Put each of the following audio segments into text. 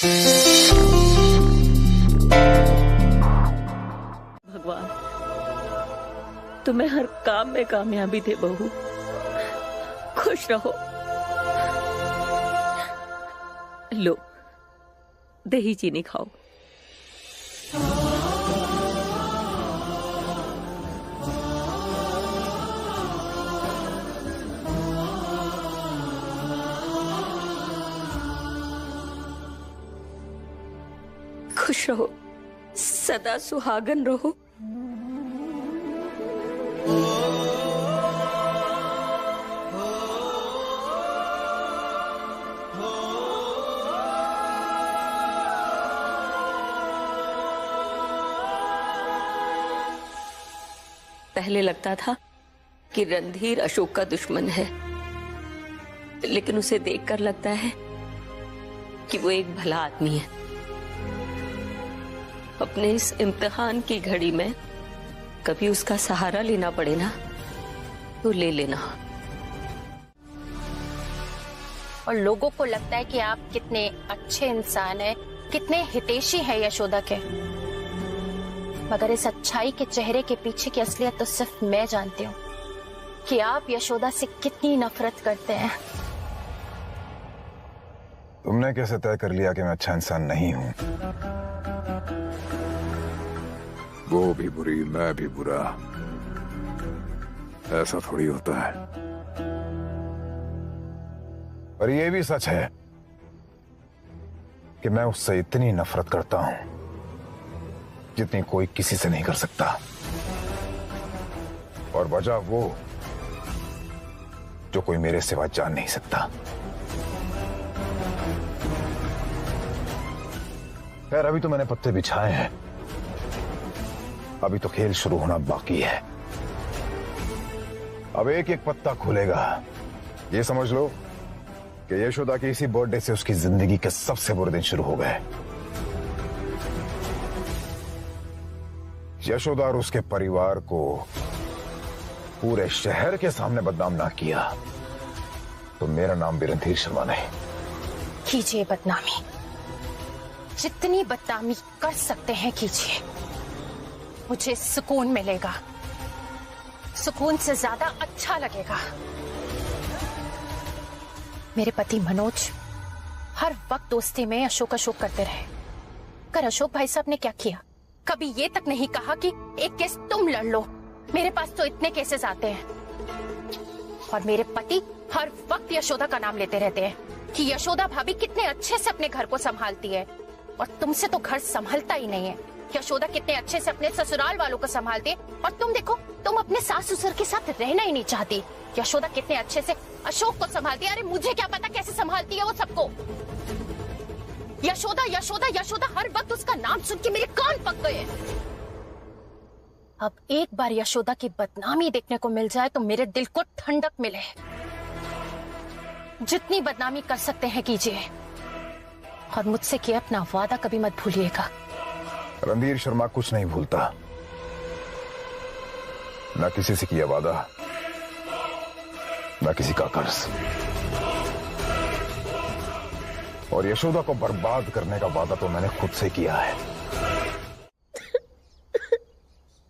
भगवान तुम्हें हर काम में कामयाबी दे बहू, खुश रहो। लो दही चीनी खाओ। खुश रहो, सदा सुहागन रहो। पहले लगता था कि रणधीर अशोक का दुश्मन है, लेकिन उसे देखकर लगता है कि वो एक भला आदमी है। अपने इस इम्तिहान की घड़ी में कभी उसका सहारा लेना पड़े ना तो ले लेना। और लोगों को लगता है कि आप कितने अच्छे इंसान हैं, कितने हितैषी हैं यशोदा के, मगर इस अच्छाई के चेहरे के पीछे की असलियत तो सिर्फ मैं जानती हूँ कि आप यशोदा से कितनी नफरत करते हैं। तुमने कैसे तय कर लिया कि मैं अच्छा इंसान नहीं हूँ? वो भी बुरी, मैं भी बुरा, ऐसा थोड़ी होता है। पर यह भी सच है कि मैं उससे इतनी नफरत करता हूं जितनी कोई किसी से नहीं कर सकता। और वजह वो जो कोई मेरे सिवा जान नहीं सकता। खैर अभी तो मैंने पत्ते बिछाए हैं, अभी तो खेल शुरू होना बाकी है। अब एक एक पत्ता खुलेगा। ये समझ लो कि यशोदा के इसी बर्थडे से उसकी जिंदगी के सबसे बुरे दिन शुरू हो गए। यशोदा और उसके परिवार को पूरे शहर के सामने बदनाम ना किया तो मेरा नाम भी रणधीर शर्मा नहीं। कीजिए बदनामी, जितनी बदनामी कर सकते हैं कीजिए, मुझे सुकून मिलेगा, सुकून से ज्यादा अच्छा लगेगा। मेरे पति मनोज हर वक्त दोस्ती में अशोक अशोक करते रहे, कर अशोक भाई साहब ने क्या किया? कभी ये तक नहीं कहा कि एक केस तुम लड़ लो, मेरे पास तो इतने केसेस आते हैं। और मेरे पति हर वक्त यशोदा का नाम लेते रहते हैं कि यशोदा भाभी कितने अच्छे से अपने घर को संभालती है, और तुमसे तो घर संभलता ही नहीं है। यशोदा कितने अच्छे से अपने ससुराल वालों को संभालती है, और तुम देखो, तुम अपने सास ससुर के साथ रहना ही नहीं चाहती। यशोदा कितने अच्छे से अशोक को संभालती है। अरे मुझे क्या पता कैसे संभालती है वो सबको। यशोदा यशोदा यशोदा, हर वक्त उसका नाम सुन के मेरे कान पक गए। अब एक बार यशोदा की बदनामी देखने को मिल जाए तो मेरे दिल को ठंडक मिले। जितनी बदनामी कर सकते हैं कीजिए, और मुझसे किए अपना वादा कभी मत भूलिएगा। रणधीर शर्मा कुछ नहीं भूलता, ना किसी से किया वादा, ना किसी का कर्ज। और यशोदा को बर्बाद करने का वादा तो मैंने खुद से किया है।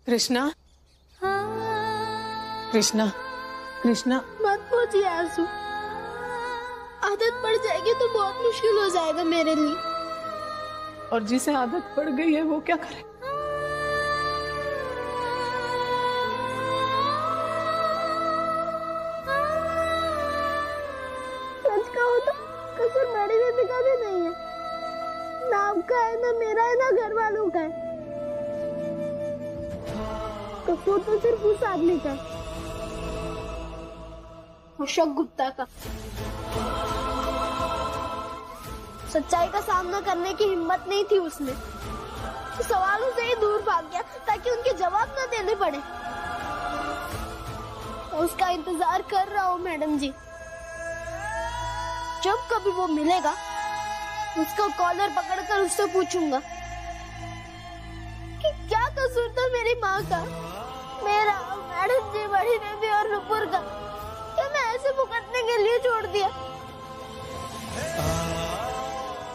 कृष्णा, कृष्णा, कृष्णा, मत पूछिए आंसू, आदत पड़ जाएगी तो बहुत मुश्किल हो जाएगा मेरे लिए। और जिसे आदत पड़ गई है वो क्या करे? सच कहो तो कसूर मेरी बेटी का भी नहीं है, ना आपका है, ना मेरा है, ना घर वालों का है। कसूर तो सिर्फ उस आदमी का, अशोक गुप्ता का। सच्चाई का सामना करने की हिम्मत नहीं थी उसमें, तो सवालों से ही दूर भाग गया ताकि उनके जवाब न देने पड़े। उसका इंतजार कर रहा हूँ मैडम जी, जब कभी वो मिलेगा उसका कॉलर पकड़कर उससे पूछूंगा कि क्या कसूर था मेरी माँ का, मेरा, मैडम जी, बड़ी बेबी और नुपुर का, क्या मैं ऐसे भुगतने के लिए छोड़ दिया?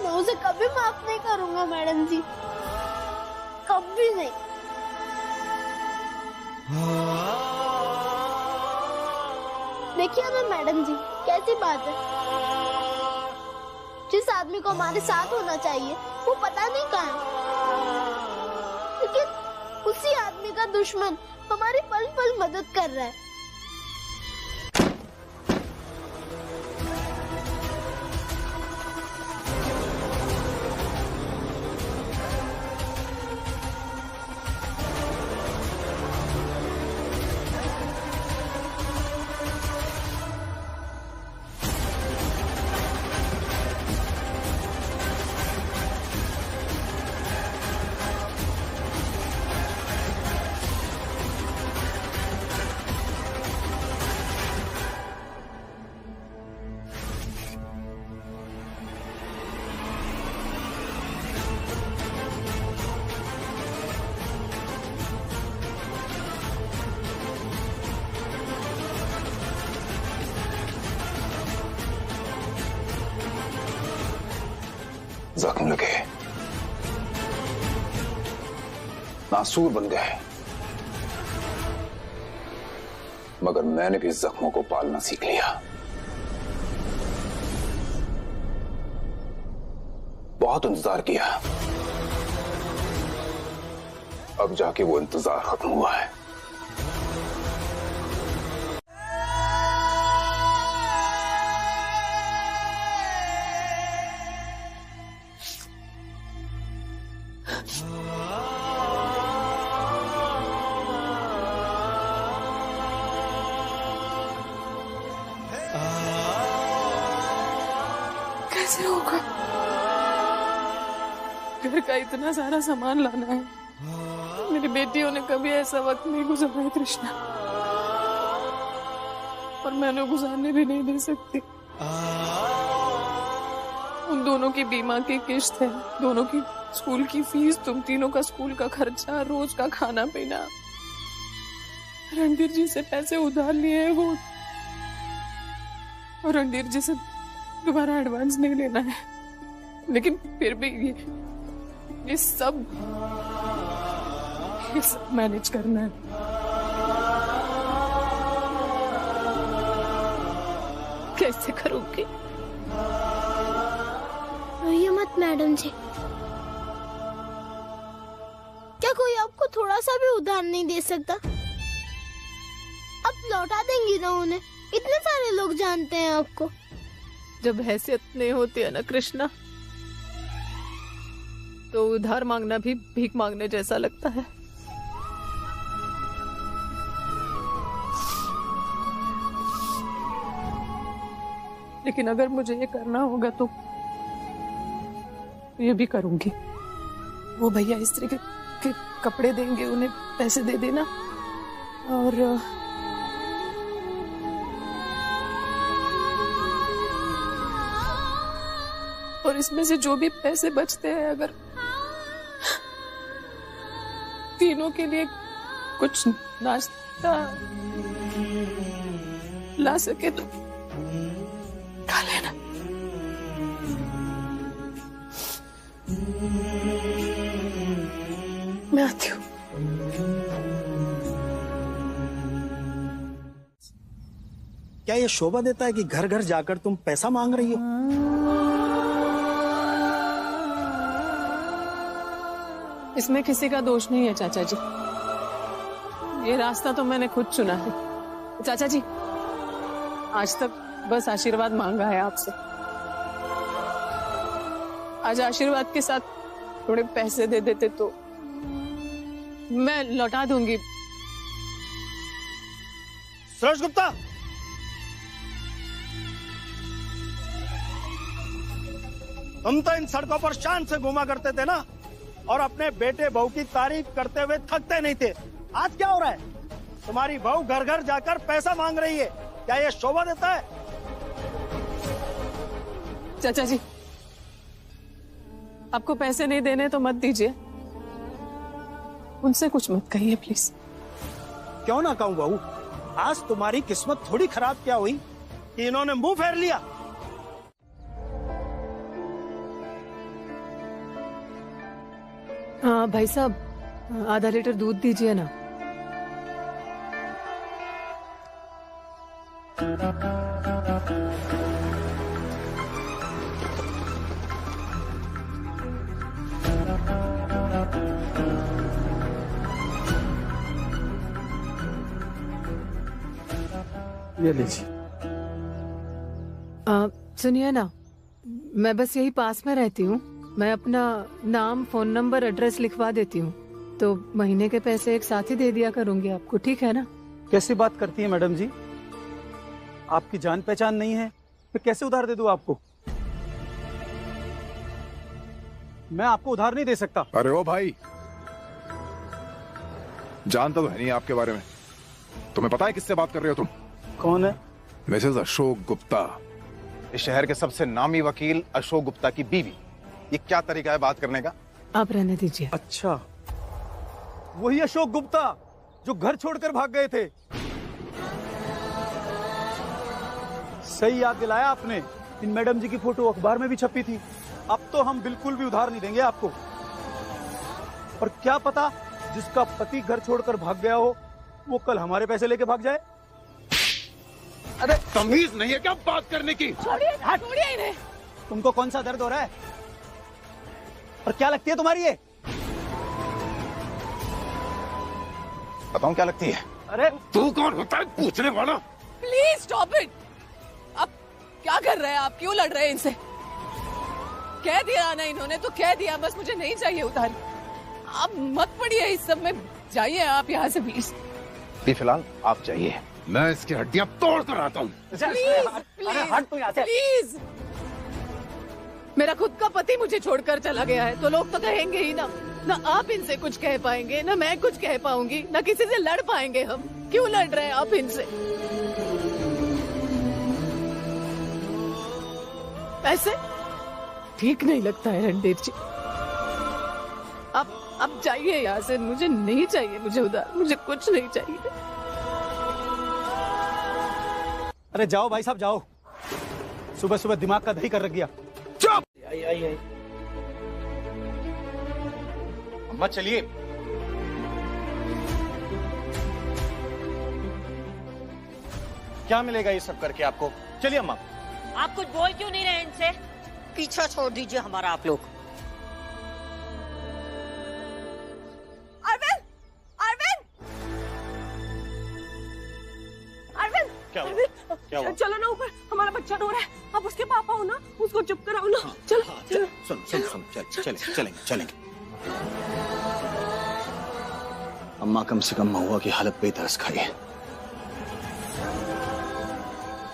मैं उसे कभी माफ नहीं करूंगा मैडम जी, कभी नहीं। देखिए ना मैडम जी, कैसी बात है, जिस आदमी को हमारे साथ होना चाहिए वो पता नहीं कहाँ है, लेकिन उसी आदमी का दुश्मन हमारी पल पल मदद कर रहा है। जख्म लगे, नासूर बन गए, मगर मैंने भी जख्मों को पालना सीख लिया। बहुत इंतजार किया, अब जाके वो इंतजार खत्म हुआ है। कैसे होगा? घर का इतना सारा सामान लाना है, मेरी बेटियों ने कभी ऐसा वक्त नहीं गुजारा है कृष्णा, और मैं उन्हें गुजारने भी नहीं दे सकती। उन दोनों की बीमा की किश्त है, दोनों की स्कूल की फीस, तुम तीनों का स्कूल का खर्चा, रोज का खाना पीना। रणधीर जी से पैसे उधार लिए हैं वो, और रणधीर जी से दोबारा एडवांस नहीं लेना है, लेकिन फिर भी ये सब मैनेज करना है। कैसे करोगे? रोइए मत मैडम जी, क्या कोई आपको थोड़ा सा भी उधार नहीं दे सकता? आप लौटा देंगी ना उन्हें, इतने सारे लोग जानते हैं आपको। जब हैसियत नहीं होती है ना कृष्णा, तो उधार मांगना भी भीख मांगने जैसा लगता है। लेकिन अगर मुझे ये करना होगा तो ये भी करूंगी। वो भैया इस तरह के कपड़े देंगे, उन्हें पैसे दे देना, और इसमें से जो भी पैसे बचते हैं, अगर तीनों के लिए कुछ नाश्ता ला सके तो खा लेना। मैं आती हूँ। क्या ये शोभा देता है कि घर घर जाकर तुम पैसा मांग रही हो? इसमें किसी का दोष नहीं है चाचा जी, ये रास्ता तो मैंने खुद चुना है। चाचा जी, आज तक बस आशीर्वाद मांगा है आपसे, आज आशीर्वाद के साथ थोड़े पैसे दे देते तो मैं लौटा दूंगी। सुरेश गुप्ता, हम तो इन सड़कों पर शान से घूमा करते थे ना, और अपने बेटे बहू की तारीफ करते हुए थकते नहीं थे। आज क्या हो रहा है? तुम्हारी बहू घर घर जाकर पैसा मांग रही है, क्या ये शोभा देता है? चाचा जी, आपको पैसे नहीं देने तो मत दीजिए, उनसे कुछ मत कहिए प्लीज। क्यों ना कहूं बहू, आज तुम्हारी किस्मत थोड़ी खराब क्या हुई कि इन्होंने मुंह फेर लिया। हाँ भाई साहब, आधा लीटर दूध दीजिए ना। ये लीजिए। सुनिए ना, मैं बस यही पास में रहती हूँ। मैं अपना नाम, फोन नंबर, एड्रेस लिखवा देती हूँ, तो महीने के पैसे एक साथ ही दे दिया करूंगी आपको, ठीक है ना? कैसी बात करती है मैडम जी? आपकी जान पहचान नहीं है, फिर कैसे उधार दे दूं आपको? मैं आपको उधार नहीं दे सकता। अरे ओ भाई, जानता तो है नहीं आपके बारे में। तुम्हें पता है किससे बात कर रहे हो तुम? कौन है? मिसेस अशोक गुप्ता, इस शहर के सबसे नामी वकील अशोक गुप्ता की बीवी। ये क्या तरीका है बात करने का? आप रहने दीजिए। अच्छा, वही अशोक गुप्ता जो घर छोड़कर भाग गए थे। सही याद दिलाया आपने। इन मैडम जी की फोटो अखबार में भी छपी थी। अब तो हम बिल्कुल भी उधार नहीं देंगे आपको। और क्या पता, जिसका पति घर छोड़कर भाग गया हो वो कल हमारे पैसे लेके भाग जाए। अरे तमीज नहीं है क्या बात करने की? छोड़िए इन्हें। तुमको कौन सा दर्द हो रहा है? और क्या लगती है तुम्हारी ये? बताऊं क्या लगती है? अरे तू कौन होता है पूछने वाला? Please stop it. अब क्या कर रहे हैं आप? क्यों लड़ रहे हैं इनसे? कह दिया ना इन्होंने, तो कह दिया, बस मुझे नहीं चाहिए उधार। आप मत पड़िए इस सब में, जाइए आप यहाँ से प्लीज। फिलहाल आप चाहिए, मैं इसकी हड्डियां तोड़ कर आता हूँ। प्लीज, मेरा खुद का पति मुझे छोड़कर चला गया है, तो लोग तो कहेंगे ही ना। ना आप इनसे कुछ कह पाएंगे, ना मैं कुछ कह पाऊंगी, ना किसी से लड़ पाएंगे हम। क्यों लड़ रहे हैं आप इनसे? ऐसे ठीक नहीं लगता है रणधीर जी। अब जाइए यहाँ से। मुझे नहीं चाहिए, मुझे उधार, मुझे कुछ नहीं चाहिए। अरे जाओ भाई साहब जाओ, सुबह सुबह दिमाग का दही कर रख दिया। चुप! आई। अम्मा चलिए। क्या मिलेगा ये सब करके आपको? चलिए अम्मा। आप कुछ बोल क्यों नहीं रहे इनसे? पीछा छोड़ दीजिए हमारा आप लोग। अरविंद, अरविंद, अरविंद, क्या हुआ? क्या हुआ? चलो ना ऊपर, हमारा बच्चा रो रहा है। आप उसके पापा हो ना, उसको चुप कराओ ना। चलो सुन, चलेंगे। अम्मा कम से कम महुआ की हालत पे तरस खाइए।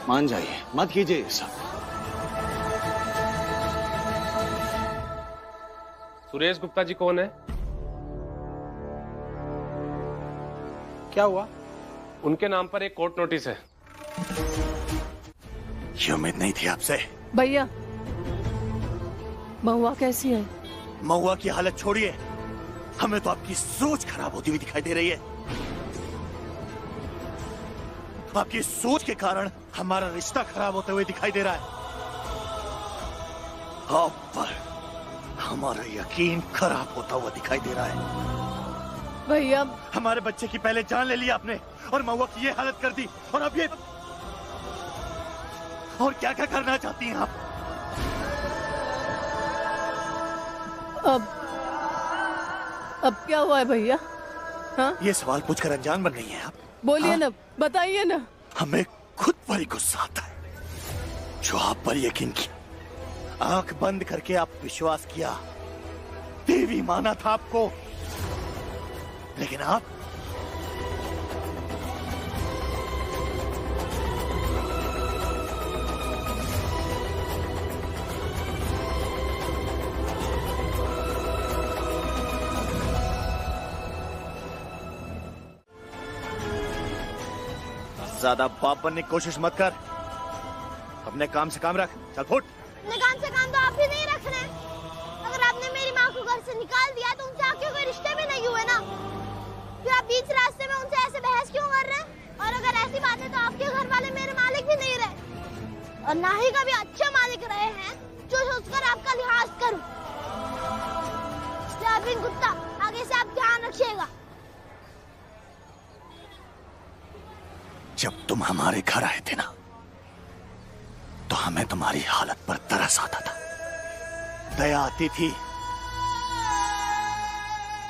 मान जाइए, मत कीजिए ये सब। सुरेश गुप्ता जी कौन है? क्या हुआ? उनके नाम पर एक कोर्ट नोटिस है। ये उम्मीद नहीं थी आपसे। भैया, महुआ कैसी है? महुआ की हालत छोड़िए, हमें तो आपकी सोच खराब होती हुई दिखाई दे रही है। आपकी सोच के कारण हमारा रिश्ता खराब होते हुए दिखाई दे रहा है। आप पर हमारा यकीन खराब होता हुआ दिखाई दे रहा है। भैया, हमारे बच्चे की पहले जान ले ली आपने, और महुआ की ये हालत कर दी, और अब ये, और क्या क्या करना चाहती हैं आप? अब क्या हुआ है भैया? हाँ, ये सवाल पूछकर अनजान बन गई हैं आप? बोलिए ना, बताइए ना। हमें खुद पर ही गुस्सा आता है जो आप पर यकीन किया, आंख बंद करके आप विश्वास किया, देवी माना था आपको, लेकिन आप ज्यादा बाप बनने की कोशिश मत कर, अपने काम से काम रख। चल फुट। अपने काम से काम तो आप भी नहीं रख रहे। अगर आपने मेरी माँ को घर से निकाल दिया तो उनसे आके कोई रिश्ते भी नहीं हुए ना। फिर आप बीच रास्ते में उनसे ऐसे बहस क्यों कर रहे हैं? और अगर ऐसी बात है तो आपके घर वाले मेरे मालिक भी नहीं रहे, और ना ही कभी अच्छे मालिक रहे हैं जो सोचकर आपका लिहाज करूं। इसलिए अरविंद गुप्ता, आगे से आप ध्यान रखिएगा। जब तुम हमारे घर आए थे ना, तो हमें तुम्हारी हालत पर तरस आता था, दया आती थी,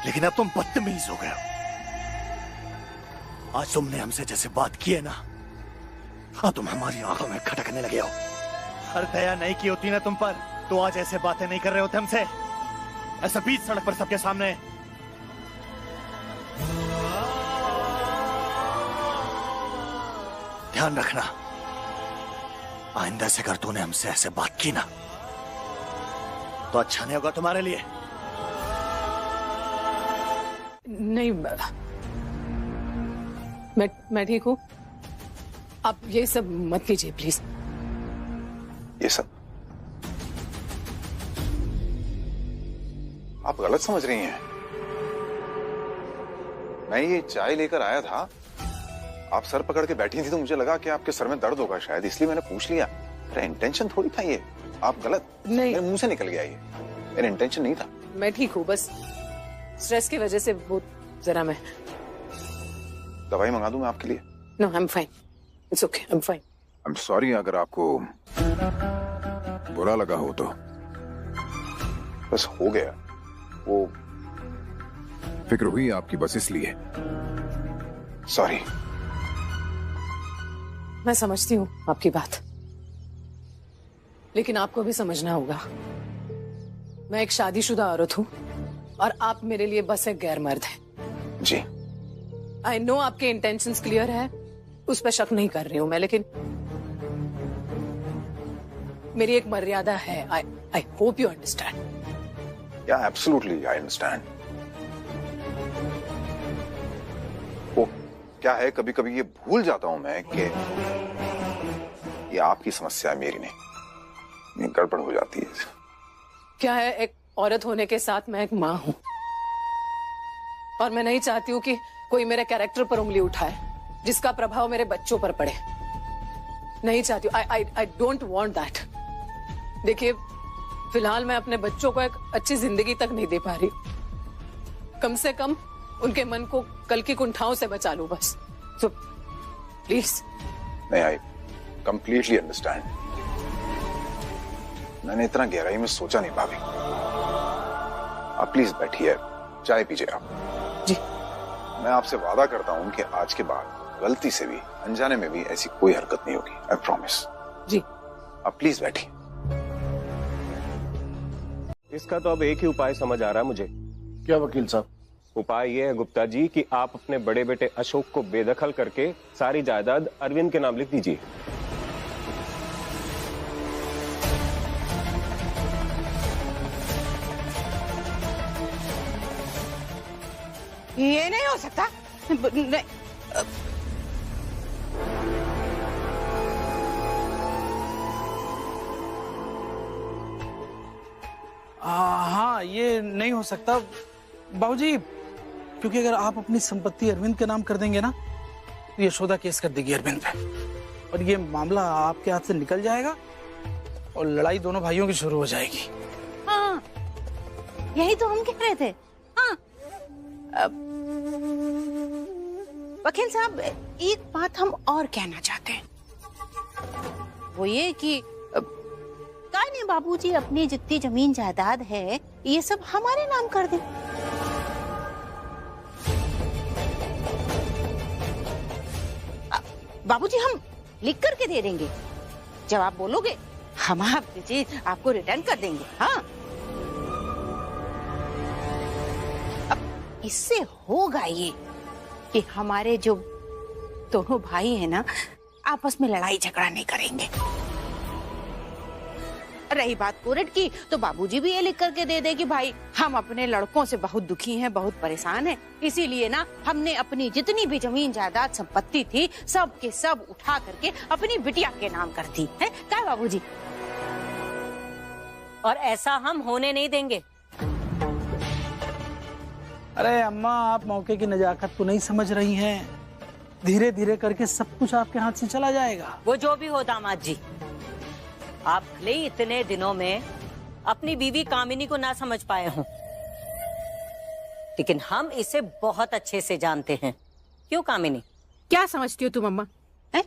लेकिन अब तुम बदतमीज हो गए हो। आज तुमने हमसे जैसे बात की है ना, हाँ, तुम हमारी आंखों में खटकने लगे हो। अगर दया नहीं की होती ना तुम पर, तो आज ऐसे बातें नहीं कर रहे होते हमसे, ऐसा बीच सड़क पर सबके सामने। ध्यान रखना, आइंदा से अगर तूने हमसे ऐसे बात की ना, तो अच्छा नहीं होगा तुम्हारे लिए। नहीं, मैं ठीक हूँ। आप ये सब मत कीजिए प्लीज। ये सब आप गलत समझ रही हैं। मैं ये चाय लेकर आया था, आप सर पकड़ के बैठी थी तो मुझे लगा कि आपके सर में दर्द होगा शायद, इसलिए मैंने पूछ लिया। मेरा इंटेंशन थोड़ी था ये, आप गलत, नहीं, मेरे मुंह से निकल गया ये, मेरा इंटेंशन नहीं था। मैं ठीक हूँ, बस स्ट्रेस की वजह से वो जरा मैं। दवाई मंगा दूं मैं आपके लिए? No, I am fine, it's okay, I am fine. I am sorry अगर आपको बुरा लगा हो तो। बस हो गया, वो फिक्र हुई आपकी बस इसलिए। सॉरी। मैं समझती हूँ आपकी बात, लेकिन आपको भी समझना होगा, मैं एक शादीशुदा औरत हूँ और आप मेरे लिए बस एक गैर मर्द हैं। जी, आई नो आपके इंटेंशंस क्लियर है, उस पर शक नहीं कर रही हूँ मैं, लेकिन मेरी एक मर्यादा है। I hope you understand. या एब्सोल्युटली आई अंडरस्टैंड। वो क्या है, कभी कभी ये भूल जाता हूं मैं कि ये आपकी समस्या है, मेरी नहीं। ये गड़बड़ हो जाती है। क्या है, एक औरत होने के साथ मैं एक माँ हूँ, और मैं नहीं चाहती हूँ कि कोई मेरे कैरेक्टर पर उंगली उठाए जिसका प्रभाव मेरे बच्चों पर पड़े। नहीं चाहती हूँ। I don't want that. देखिए, फिलहाल मैं अपने बच्चों को एक अच्छी जिंदगी तक नहीं दे पा रही, कम से कम उनके मन को कल की कुंठाओं से बचा लूं बस। So please. नहीं, आई कंप्लीटली अंडरस्टैंड। मैंने इतना गहराई में सोचा नहीं भाभी। आप प्लीज बैठिए, चाय पीजिए आप। जी। मैं आपसे वादा करता हूं कि आज के बाद गलती से भी, अनजाने में भी ऐसी कोई हरकत नहीं होगी, आई प्रॉमिस। जी। आप प्लीज बैठिए। इसका तो अब एक ही उपाय समझ आ रहा है मुझे। क्या वकील साहब? उपाय ये है गुप्ता जी कि आप अपने बड़े बेटे अशोक को बेदखल करके सारी जायदाद अरविंद के नाम लिख दीजिए। ये नहीं हो सकता। नहीं। हाँ, ये नहीं हो सकता बाबूजी, क्योंकि अगर आप अपनी संपत्ति अरविंद के नाम कर देंगे ना, तो यशोदा केस कर देगी अरविंद पे, और ये मामला आपके हाथ से निकल जाएगा और लड़ाई दोनों भाइयों की शुरू हो जाएगी। हाँ, यही तो हम कह रहे थे। हाँ, वकील साहब, एक बात हम और कहना चाहते हैं, वो ये कि काय नहीं बाबूजी अपनी जितनी जमीन जायदाद है ये सब हमारे नाम कर दें। बाबूजी हम लिख करके दे देंगे, जब आप बोलोगे हम आपकी चीज आपको रिटर्न कर देंगे। हाँ, अब इससे होगा ये कि हमारे जो दोनों भाई हैं ना, आपस में लड़ाई झगड़ा नहीं करेंगे। रही बात कोर्ट की, तो बाबूजी भी ये लिख करके दे दे कि भाई हम अपने लड़कों से बहुत दुखी हैं, बहुत परेशान हैं, इसीलिए ना हमने अपनी जितनी भी जमीन जायदाद संपत्ति थी सब के सब उठा करके अपनी बिटिया के नाम कर दी है। क्या बाबूजी? और ऐसा हम होने नहीं देंगे। अरे अम्मा, आप मौके की नजाकत को नहीं समझ रही हैं। धीरे धीरे करके सब कुछ आपके हाथ से चला जाएगा। वो जो भी हो दामाद जी, आप भले ही इतने दिनों में अपनी बीवी कामिनी को ना समझ पाए हों, लेकिन हम इसे बहुत अच्छे से जानते हैं। क्यों कामिनी? क्या समझती हो तुम अम्मा? है?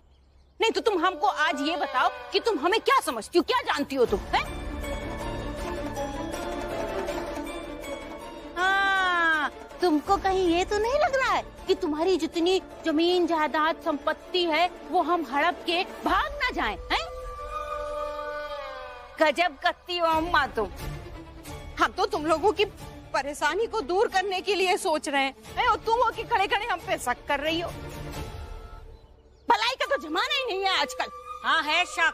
नहीं तो तुम हमको आज ये बताओ कि तुम हमें क्या समझती हो, क्या जानती हो तुम? है? हाँ, तुमको कहीं ये तो नहीं लग रहा है कि तुम्हारी जितनी जमीन जायदाद संपत्ति है वो हम हड़प के भाग ना जाएं? हैं? गजब करती हो अम्मा तुम। हम तो तुम लोगों की परेशानी को दूर करने के लिए सोच रहे हैं और तुम हो कि खड़े खड़े हम पे शक कर रही हो। भलाई का तो जमाना ही नहीं है आजकल। हाँ है शक।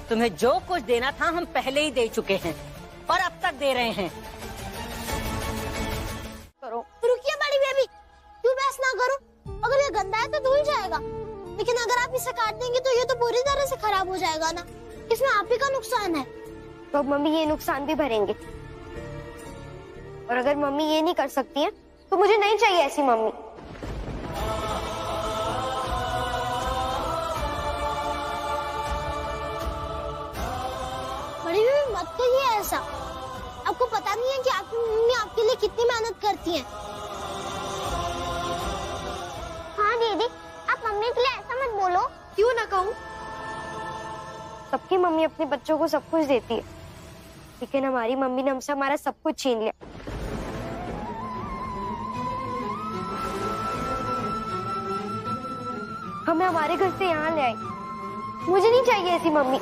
तुम्हें जो कुछ देना था हम पहले ही दे चुके हैं और अब तक दे रहे हैं। करो। रुकिए बड़ी बेबी, क्यों बहस ना करो? अगर ये गंदा है तो धुल जाएगा, लेकिन अगर आप इसे काट देंगे तो ये तो पूरी तरह से खराब हो जाएगा ना। इसमें आप ही का नुकसान है। तो मम्मी ये नुकसान भी भरेंगे, और अगर मम्मी ये नहीं कर सकती है तो मुझे नहीं चाहिए ऐसी मम्मी। बड़ी बेबी मत कहिए ऐसा। आपको पता नहीं है कि आपकी मम्मी आपके लिए कितनी मेहनत करती हैं। हाँ दीदी, आप मम्मी के लिए ऐसा मत बोलो। क्यों ना कहूँ? सबकी मम्मी अपने बच्चों को सब कुछ देती है, लेकिन हमारी मम्मी ने हमसे हमारा सब कुछ छीन लिया। हमें हमारे घर से यहाँ ले आई। मुझे नहीं चाहिए ऐसी मम्मी।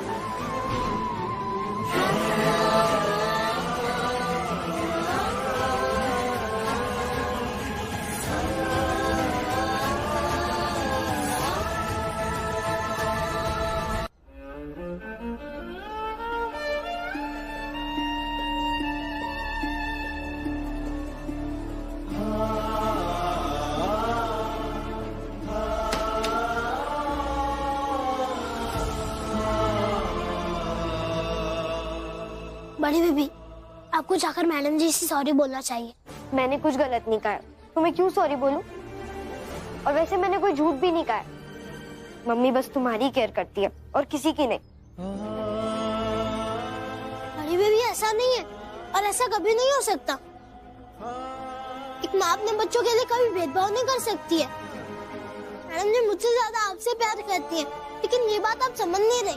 बड़ी बेबी, आपको जाकर मैडम जी से सॉरी बोलना चाहिए। मैंने कुछ गलत नहीं कहा, तो मैं क्यों सॉरी बोलूं? और वैसे मैंने कोई झूठ भी नहीं कहा। मम्मी बस तुम्हारी केयर करती है और किसी की नहीं। बड़ी बेबी ऐसा नहीं है, और ऐसा कभी नहीं हो सकता। एक माँ अपने बच्चों के लिए कभी भेदभाव नहीं कर सकती है। मैडम जी मुझसे ज्यादा आपसे प्यार करती है, लेकिन ये बात आप समझ नहीं रहे।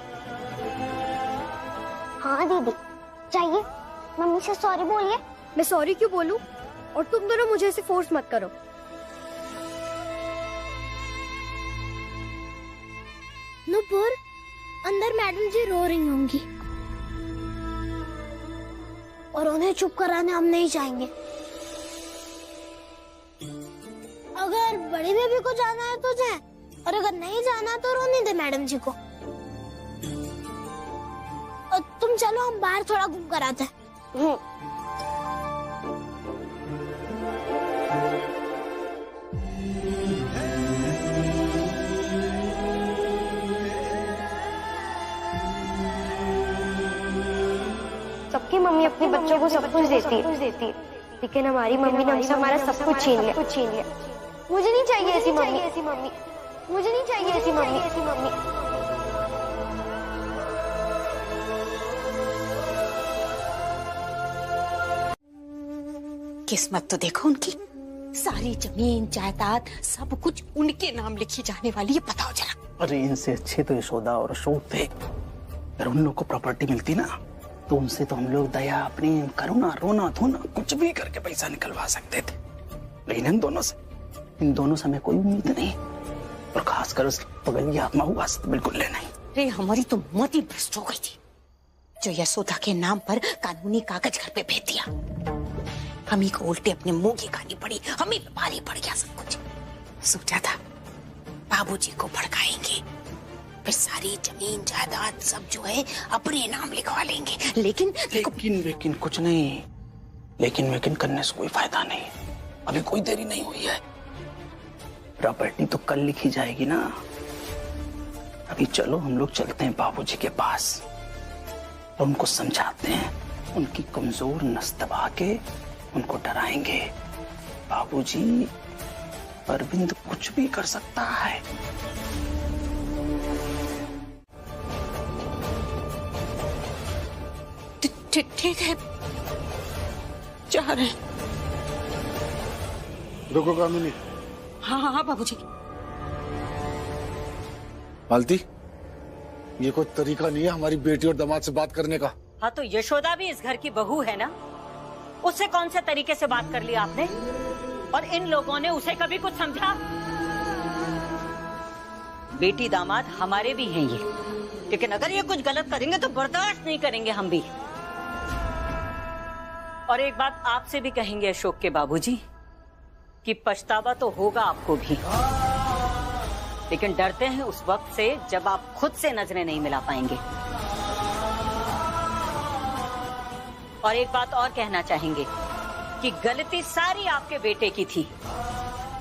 हाँ दीदी, चाहिए मम्मी से सॉरी बोलिए। मैं सॉरी क्यों बोलूं? और तुम दोनों मुझे ऐसे फोर्स मत करो। नूपुर, अंदर मैडम जी रो रही होंगी और उन्हें चुप कराने हम नहीं चाहेंगे। अगर बड़ी बेबी को जाना है तो जाए, और अगर नहीं जाना तो रोने दे मैडम जी को। और तुम चलो, हम बाहर थोड़ा घूम कर आते हैं। सबकी मम्मी अपने बच्चों को सब कुछ देती है, लेकिन हमारी मम्मी ने हमसे हमारा सब कुछ छीन लिया। मुझे नहीं चाहिए ऐसी मम्मी। मुझे नहीं चाहिए ऐसी मम्मी। किस्मत तो देखो उनकी, सारी जमीन जायदाद सब कुछ उनके नाम लिखी जाने वाली है। बताओ जरा। अरे इनसे अच्छे तो यशोदा और अशोक थे। अगर उन लोग को प्रॉपर्टी मिलती ना, तो उनसे तो हम लोग दया, प्रेम, करुणा, रोना धोना कुछ भी करके पैसा निकलवा सकते थे। लेकिन इन दोनों से हमें कोई उम्मीद नहीं, और खासकर उस पगली आत्मा हुआ से बिल्कुल ले नहीं। अरे हमारी तो मत ही भ्रष्ट हो गई थी, जो यशोदा के नाम पर कानूनी कागज घर पे भेज दिया। हम ही को उल्टे अपने मुंह की खानी पड़ी, हमें भारी पड़ गया सब कुछ। सोचा था बाबूजी को भड़काएंगे, फिर सारी जमीन जायदाद सब जो है अपने नाम लिखवा लेंगे। लेकिन कुछ नहीं। लेकिन करने से कोई फायदा नहीं। अभी कोई देरी नहीं हुई है। प्रॉपर्टी तो कल लिखी जाएगी ना। अभी चलो हम लोग चलते हैं बाबूजी के पास और उनको समझाते हैं। उनकी कमजोर नस दबा के उनको डराएंगे। बाबूजी, अरविंद कुछ भी कर सकता है। ठीक है, जा रहे हैं। रुको कामिनी। हाँ बाबूजी। मालती, ये कोई तरीका नहीं है हमारी बेटी और दामाद से बात करने का। हाँ तो यशोदा भी इस घर की बहू है ना, उससे कौन से तरीके से बात कर लिया आपने? और इन लोगों ने उसे कभी कुछ समझा? बेटी दामाद हमारे भी हैं ये, लेकिन अगर ये कुछ गलत करेंगे तो बर्दाश्त नहीं करेंगे हम भी। और एक बात आपसे भी कहेंगे अशोक के बाबूजी, कि पछतावा तो होगा आपको भी, लेकिन डरते हैं उस वक्त से जब आप खुद से नजरें नहीं मिला पाएंगे। और एक बात और कहना चाहेंगे कि गलती सारी आपके बेटे की थी,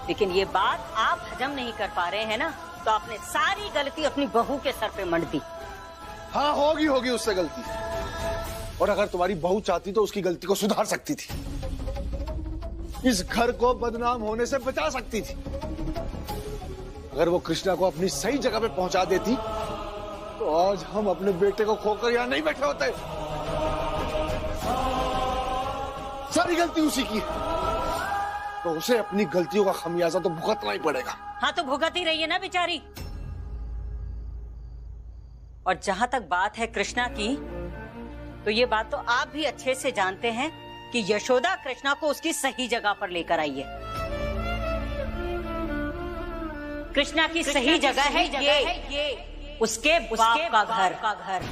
लेकिन ये बात आप हजम नहीं कर पा रहे हैं ना, तो आपने सारी गलती अपनी बहू के सर पे मढ़ दी। हाँ, होगी उससे गलती, और अगर तुम्हारी बहू चाहती तो उसकी गलती को सुधार सकती थी, इस घर को बदनाम होने से बचा सकती थी। अगर वो कृष्णा को अपनी सही जगह पे पहुंचा देती तो आज हम अपने बेटे को खोकर यहाँ नहीं बैठे होते। सारी गलती उसी की है, तो उसे अपनी गलतियों का खमियाजा तो भुगतना ही पड़ेगा। हाँ तो भुगत ही रही है ना बेचारी। और जहां तक बात है कृष्णा की, तो ये बात तो आप भी अच्छे से जानते हैं कि यशोदा कृष्णा को उसकी सही जगह पर लेकर आई है। कृष्णा की सही जगह है ये उसके बाप का घर।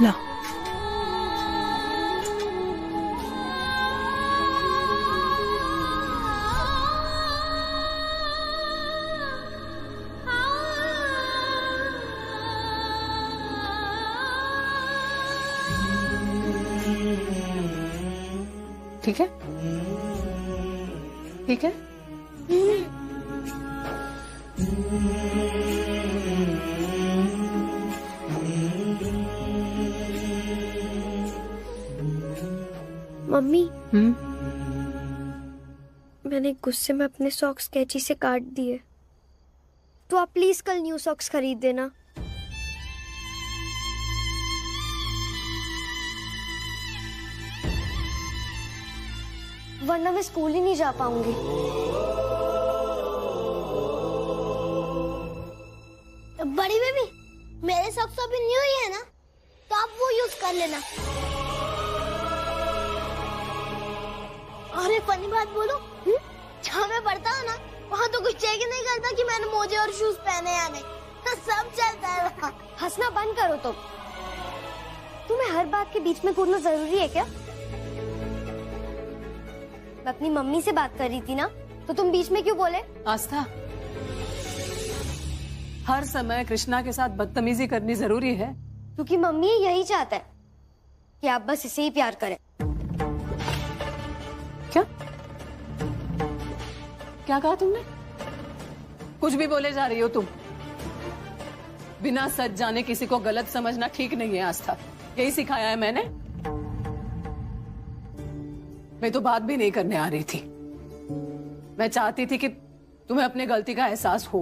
ला, ठीक है, ठीक है। मम्मी, मैंने गुस्से में अपने सॉक्स कैंची से काट दिए, तो आप प्लीज कल न्यू सॉक्स खरीद देना। वरना मैं स्कूल ही नहीं जा पाऊंगी। बड़ी बेबी, मेरे सॉक्स तो अभी न्यू ही है ना, तो आप वो यूज कर लेना। और एक फनी बात बोलूं, जहाँ मैं पढ़ता हूँ ना, वहाँ तो कुछ चेक ही नहीं करता कि मैंने मोजे और शूज पहने या नहीं, सब चलता है वहाँ। हंसना बंद करो तुम। तुम्हें हर बात के बीच में कूदना जरूरी है क्या? मैं अपनी मम्मी से बात कर रही थी ना, तो तुम बीच में क्यों बोले? आस्था, हर समय कृष्णा के साथ बदतमीजी करनी जरूरी है? क्योंकि मम्मी यही चाहता है कि आप बस इसे ही प्यार करें। क्या कहा तुमने? कुछ भी बोले जा रही हो तुम। बिना सच जाने किसी को गलत समझना ठीक नहीं है आस्था, यही सिखाया है मैंने। मैं तो बात भी नहीं करने आ रही थी, मैं चाहती थी कि तुम्हें अपने गलती का एहसास हो।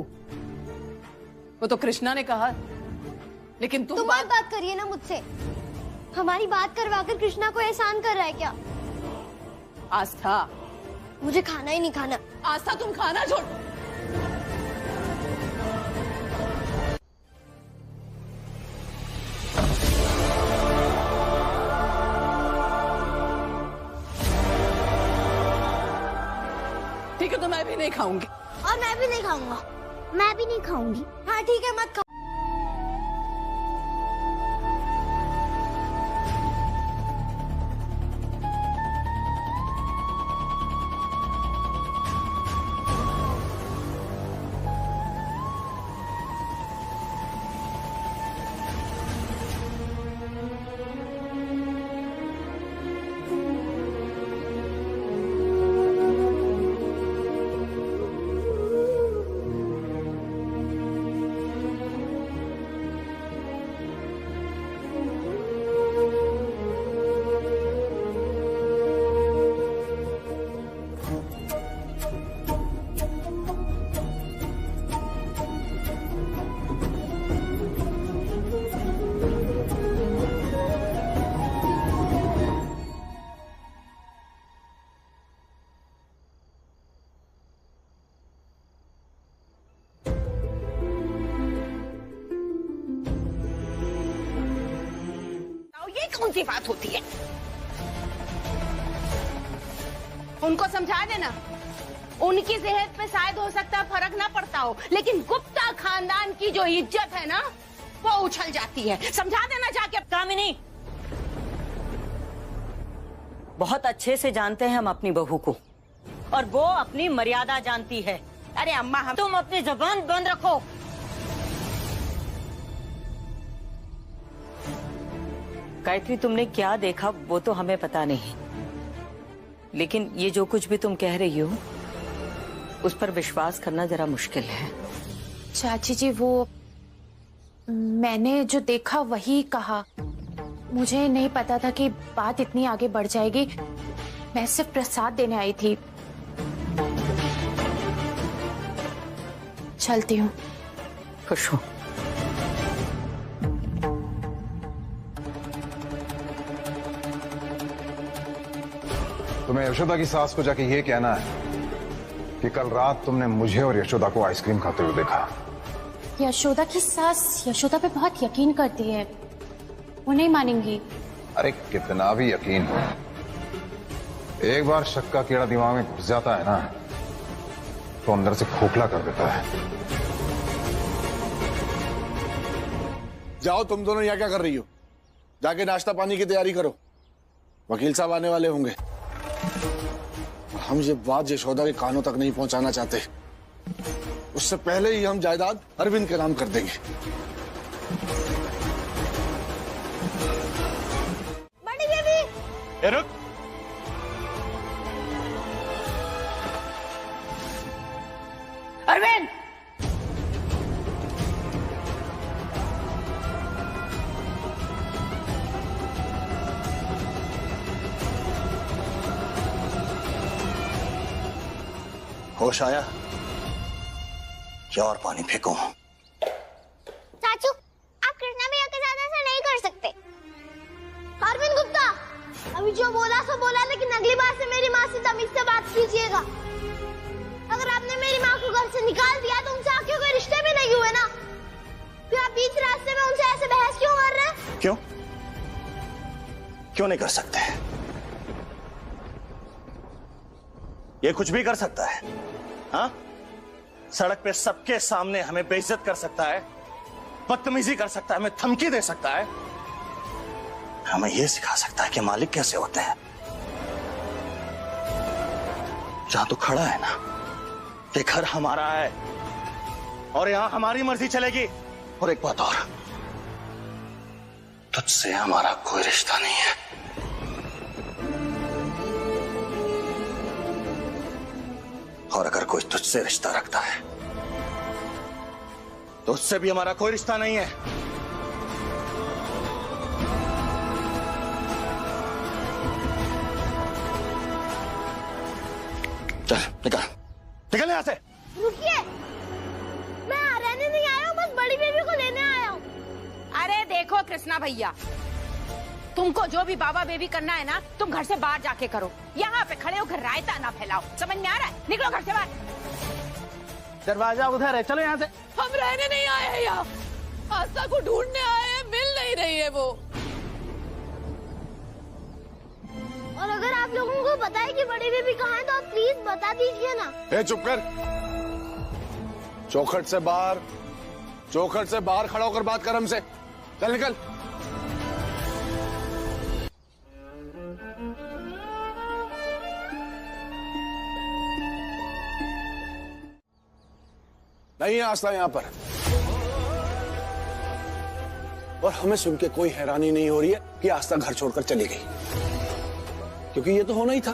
वो तो कृष्णा ने कहा, लेकिन तुम बात करिए ना मुझसे। हमारी बात करवाकर कृष्णा को एहसान कर रहा है क्या? आस्था, मुझे खाना ही नहीं खाना। आस्था, तुम खाना छोड़। ठीक है, तो मैं भी नहीं खाऊंगी। और मैं भी नहीं खाऊंगा। मैं भी नहीं खाऊंगी। हाँ ठीक है, मत खाओ। कौन सी बात होती है? उनको समझा देना, उनकी सेहत पे शायद हो सकता है फर्क ना पड़ता हो, लेकिन गुप्ता खानदान की जो इज्जत है ना वो उछल जाती है। समझा देना जाके। कामिनी, बहुत अच्छे से जानते हैं हम अपनी बहू को, और वो अपनी मर्यादा जानती है। अरे अम्मा, तुम अपनी जुबान बंद रखो। गायत्री, तुमने क्या देखा वो तो हमें पता नहीं, लेकिन ये जो कुछ भी तुम कह रही हो उस पर विश्वास करना जरा मुश्किल है। चाची जी, वो मैंने जो देखा वही कहा। मुझे नहीं पता था कि बात इतनी आगे बढ़ जाएगी। मैं सिर्फ प्रसाद देने आई थी। चलती हूँ। खुश हो। तुम्हें यशोदा की सास को जाके ये कहना है कि कल रात तुमने मुझे और यशोदा को आइसक्रीम खाते हुए देखा। यशोदा की सास यशोदा पे बहुत यकीन करती है, वो नहीं मानेंगी। अरे कितना भी यकीन हो, एक बार शक का कीड़ा दिमाग में घुस जाता है ना तो अंदर से खोखला कर देता है। जाओ, तुम दोनों यहाँ क्या कर रही हो? जाके नाश्ता पानी की तैयारी करो, वकील साहब आने वाले होंगे। हम ये बात यशोदा के कानों तक नहीं पहुंचाना चाहते, उससे पहले ही हम जायदाद अरविंद के नाम कर देंगे। बड़ी बेबी, रुक। अरविंद, होश आया क्या और पानी फेंको? चाचू, आप कृष्णा भैया के साथ ऐसा नहीं कर सकते। अरविंद गुप्ता, अभी जो बोला सो बोला, लेकिन अगली बार से मेरी माँ से तमीज से बात कीजिएगा। अगर आपने मेरी माँ को घर से निकाल दिया तो उनसे आगे कोई रिश्ते भी नहीं हुए ना, फिर आप बीच रास्ते में उनसे ऐसे बहस क्यों कर रहे हैं? क्यों नहीं कर सकते? ये कुछ भी कर सकता है, हाँ? सड़क पे सबके सामने हमें बेइज्जत कर सकता है, बदतमीजी कर सकता है, हमें धमकी दे सकता है, हमें यह सिखा सकता है कि मालिक कैसे होते हैं। जहां तो खड़ा है ना, ये घर हमारा है और यहां हमारी मर्जी चलेगी। और एक बात और, तुझसे हमारा कोई रिश्ता नहीं है। और अगर कोई तुझसे रिश्ता रखता है तो उससे भी हमारा कोई रिश्ता नहीं है। चल निकल, निकल यहां से। रुकिए, मैं रहने नहीं आया हूँ, बस बड़ी बेबी को लेने आया हूँ। अरे देखो कृष्णा भैया, तुमको जो भी बाबा बेबी करना है ना, तुम घर से बाहर जाके करो। यहाँ पे खड़े होकर रायता ना फैलाओ, समझ में आ रहा है? निकलो घर से बाहर। दरवाजा उधर है, चलो यहाँ से। हम रहने नहीं आए हैं यहाँ, आस्था को ढूंढने आए हैं, मिल नहीं रही है वो। और अगर आप लोगों को पता है कि बड़ी बेबी कहाँ है तो आप प्लीज बता दीजिए ना। ए, चुप कर। चौखट से बाहर खड़ा होकर बात कर हमसे। चल निकल। नहीं है आस्था यहां पर, और हमें सुन के कोई हैरानी नहीं हो रही है कि आस्था घर छोड़कर चली गई, क्योंकि ये तो होना ही था।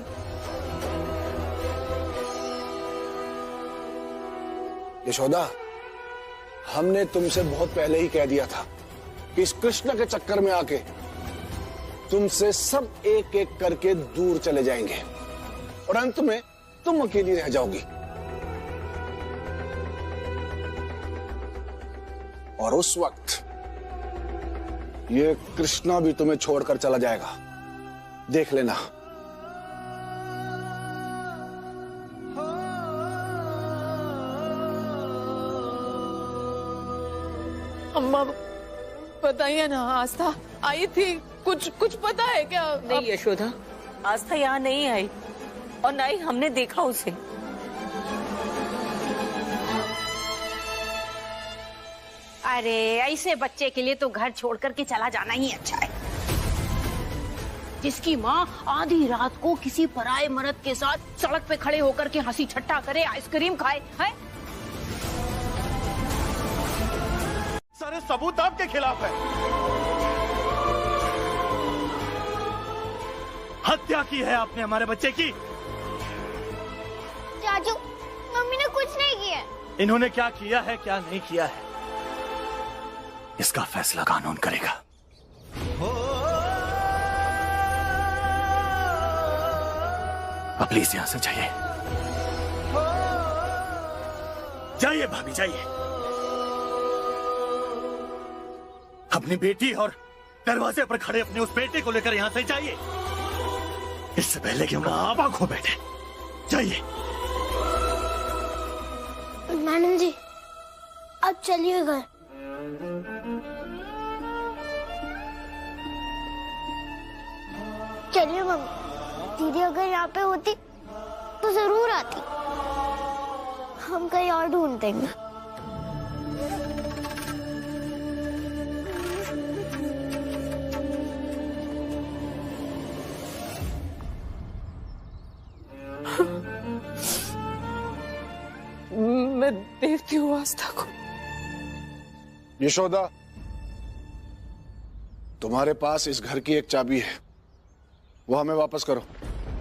यशोदा, हमने तुमसे बहुत पहले ही कह दिया था कि इस कृष्ण के चक्कर में आके तुमसे सब एक एक करके दूर चले जाएंगे और अंत में तुम अकेली रह जाओगी। और उस वक्त ये कृष्णा भी तुम्हें छोड़कर चला जाएगा, देख लेना। अम्मा बताइए ना, आस्था आई थी, कुछ पता है क्या? नहीं यशोदा, आस्था यहाँ नहीं आई और ना ही हमने देखा उसे। अरे ऐसे बच्चे के लिए तो घर छोड़ करके चला जाना ही अच्छा है। जिसकी माँ आधी रात को किसी पराये मर्द के साथ सड़क पे खड़े होकर के हंसी ठट्टा करे, आइसक्रीम खाए, है? सारे सबूत आपके खिलाफ है। हत्या की है आपने हमारे बच्चे की। चाचू, मम्मी ने कुछ नहीं किया। इन्होंने क्या किया है क्या नहीं किया है, इसका फैसला कानून करेगा। अब प्लीज यहां से जाइए, जाइए भाभी जाइए। अपनी बेटी और दरवाजे पर खड़े अपने उस बेटे को लेकर यहां से जाइए, इससे पहले कि हम आपा खो बैठे। जाइए। मैडम जी, अब चलिए घर। चलिए मम्मी, दीदी अगर यहाँ पे होती तो जरूर आती। हम कहीं और ढूंढ देंगे। मैं देखती हूँ आस्था को। यशोदा, तुम्हारे पास इस घर की एक चाबी है, वो हमें वापस करो,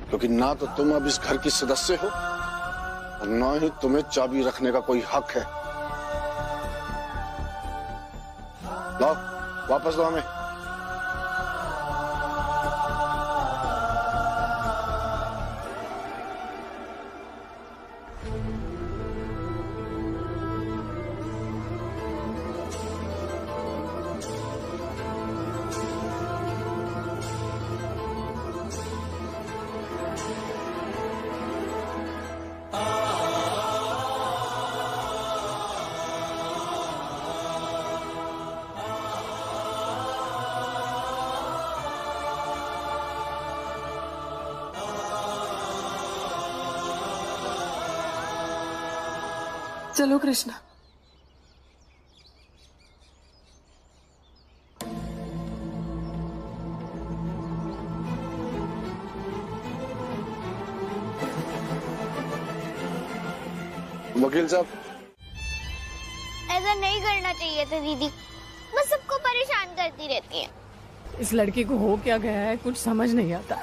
क्योंकि ना तो तुम अब इस घर की सदस्य हो और ना ही तुम्हें चाबी रखने का कोई हक है। लाओ, वापस दो हमें। चलो कृष्णा। वकील साहब, ऐसा नहीं करना चाहिए था दीदी, बस सबको परेशान करती रहती है। इस लड़की को हो क्या गया है, कुछ समझ नहीं आता।